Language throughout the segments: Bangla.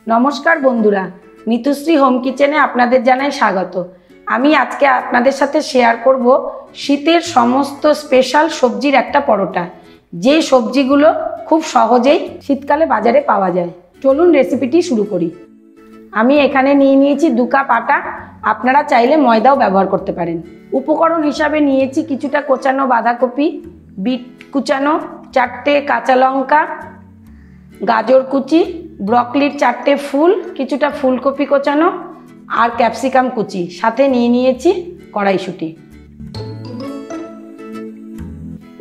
नमस्कार बंधुरा मितुश्री होम किचेने आपनादेर जानाई स्वागत। आमी आजके आपनादेर साथे शेयर करब शीतेर समस्त स्पेशल सब्जिर एकटा परोटा जे सब्जिगुलो खूब सहजेई शीतकाले बाजारे पाওয়া যায়। चलुन रेसिपिटी शुरू करी। आमी एखाने निये नियेछि 2 काप आटा, आपनारा चाइले मयदाओ व्यवहार करते पारेन। उपकरण हिसाबे नियेछि किछुटा कोचानो बाँधाकपि, बीट कुचानो, 4टे काँचा लंका, गाजर कुचि, ब्रकलिर 4टे फुल, किछुटा फुलकपि कोचानो और कैप्सिकाम कुचि, साथे निये नियेछि कड़ाईशुटी।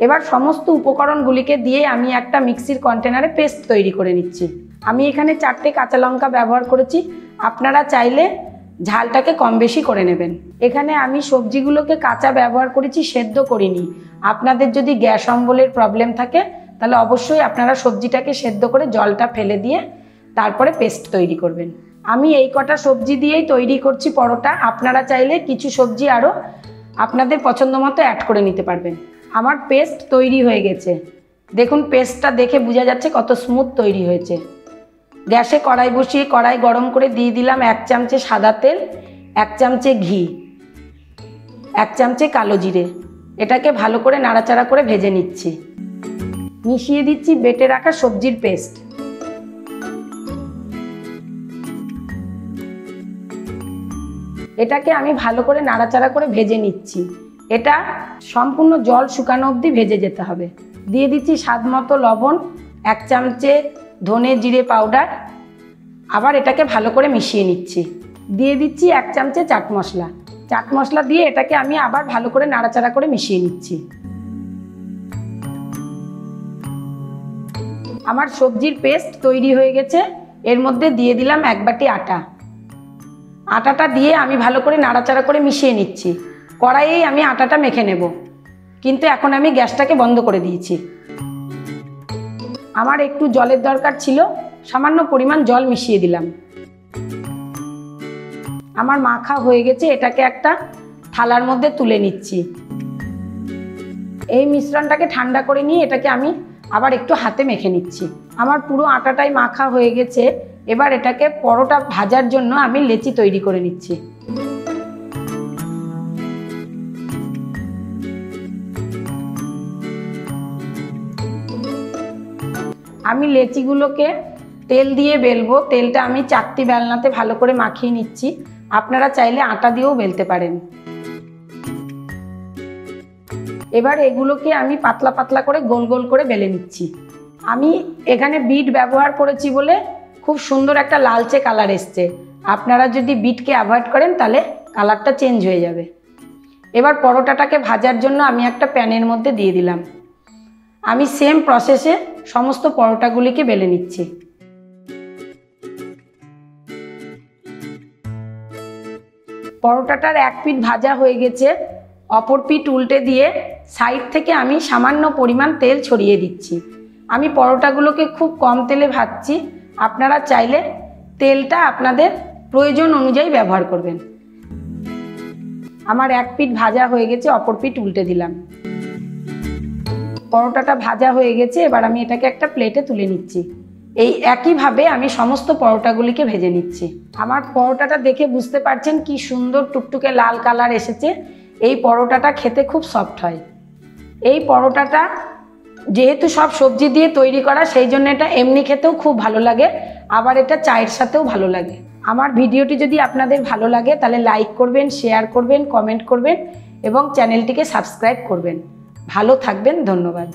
एबार समस्त उपकरणगुलिके दिए आमी एकटा मिक्सिर कन्टेनारे पेस्ट तैरी करे निচ্ছি। आमी एखाने 4टे काँचा लंका व्यवहार करेছি, आपनारा चाइले झालटाके कम बेशी करे नेবেন। एखाने आमी सब्जिगुलोके काँचा व्यवहार करेছি, सेদ্ধ करिনি। आपनादेर जदि ग्यास अम्बलेर प्रब्लेम थाके ताहले अवश्यई आपनारा सब्जिटाके सेদ্ধ करे जलटा फेले दिए तारपरे पेस्ट तैरी करबेन। आमी एई कटा सब्जी दिएई तैरी करছি परोटा। आपनारा चाइले किछु सब्जी आरो आपनादेर पछंदमतो ऐड करे निते पारबेन। आमार पेस्ट तैरी हये गेছে। देखुन पेस्टटा देखे बोझा जाচ্ছে कत स्मुथ तैरी हয়েছে। গ্যাসে কড়াই বসিয়ে কড়াই গরম করে দিয়ে দিলাম 1 চামচে সাদা তেল, 1 চামচে ঘি, 1 চামচে কালো জিরে। এটাকে ভালো করে নাড়াচাড়া করে ভেজে নিচ্ছি। মিশিয়ে দিচ্ছি বেটে রাখা সবজির পেস্ট। এটাকে আমি ভালো করে নাড়াচাড়া করে ভেজে নিচ্ছি। এটা সম্পূর্ণ জল শুকানো অবধি ভেজে যেতে হবে। দিয়ে দিচ্ছি স্বাদমতো লবণ, 1 চামচে ধনে জিরে পাউডার। আবার এটাকে ভালো করে মিশিয়ে নিচ্ছি। দিয়ে দিচ্ছি 1 চামচে চাট মশলা। চাট মশলা দিয়ে এটাকে আমি আবার ভালো করে নাড়াচাড়া করে মিশিয়ে নিচ্ছি। আমার সবজির পেস্ট তৈরি হয়ে গেছে। এর মধ্যে দিয়ে দিলাম 1 বাটি আটা। আটাটা দিয়ে আমি ভালো করে নাড়াচাড়া করে মিশিয়ে নিচ্ছি। কড়াইয়েই আমি আটাটা মেখে নেব, কিন্তু এখন আমি গ্যাসটাকে বন্ধ করে দিয়েছি। আমার একটু জলের দরকার ছিল, সামান্য পরিমাণ জল মিশিয়ে দিলাম। আমার মাখা হয়ে গেছে, এটাকে একটা থালার মধ্যে তুলে নিচ্ছি। এই মিশ্রণটাকে ঠান্ডা করে নিয়ে এটাকে আমি আবার একটু হাতে মেখে নিচ্ছি। আমার পুরো আটাটাই মাখা হয়ে গেছে। এবার এটাকে পরোটা ভাজার জন্য আমি লেচি তৈরি করে নিচ্ছি। আমি লেচিগুলোকে তেল দিয়ে বেলবো। তেলটা আমি চাকতি বেলনাতে ভালো করে মাখিয়ে নিচ্ছি। আপনারা চাইলে আটা দিয়েও বেলতে পারেন। এবার এগুলোকে আমি পাতলা পাতলা করে গোল গোল করে বেলে নিচ্ছি। আমি এখানে বিট ব্যবহার করেছি বলে খুব সুন্দর একটা লালচে কালার এসছে। আপনারা যদি বিটকে অ্যাভয়েড করেন তাহলে কালারটা চেঞ্জ হয়ে যাবে। এবার পরোটাটাকে ভাজার জন্য আমি একটা প্যানের মধ্যে দিয়ে দিলাম। আমি সেম প্রসেসে সমস্ত পরোটাগুলিকে বেলে নিচ্ছি। পরোটাটার এক পিঠ ভাজা হয়ে গেছে, অপর পিঠ উল্টে দিয়ে সাইড থেকে আমি সামান্য পরিমাণ তেল ছড়িয়ে দিচ্ছি। আমি পরোটাগুলোকে খুব কম তেলে ভাজছি। আপনারা চাইলে তেলটা আপনাদের প্রয়োজন অনুযায়ী ব্যবহার করবেন। আমার এক পিঠ ভাজা হয়ে গেছে, অপর পিঠ উল্টে দিলাম। পরোটাটা ভাজা হয়ে গেছে। এবার আমি এটাকে একটা প্লেটে তুলে নিচ্ছি। এই একইভাবে আমি সমস্ত পরোটাগুলিকে ভেজে নিচ্ছি। আমার পরোটাটা দেখে বুঝতে পারছেন কি সুন্দর টুকটুকে লাল কালার এসেছে। এই পরোটাটা খেতে খুব সফট হয়। এই পরোটাটা যেহেতু সব সবজি দিয়ে তৈরি করা, সেই জন্য এটা এমনি খেতেও খুব ভালো লাগে, আবার এটা চায়ের সাথেও ভালো লাগে। আমার ভিডিওটি যদি আপনাদের ভালো লাগে তাহলে লাইক করবেন, শেয়ার করবেন, কমেন্ট করবেন এবং চ্যানেলটিকে সাবস্ক্রাইব করবেন। ভালো থাকবেন, ধন্যবাদ।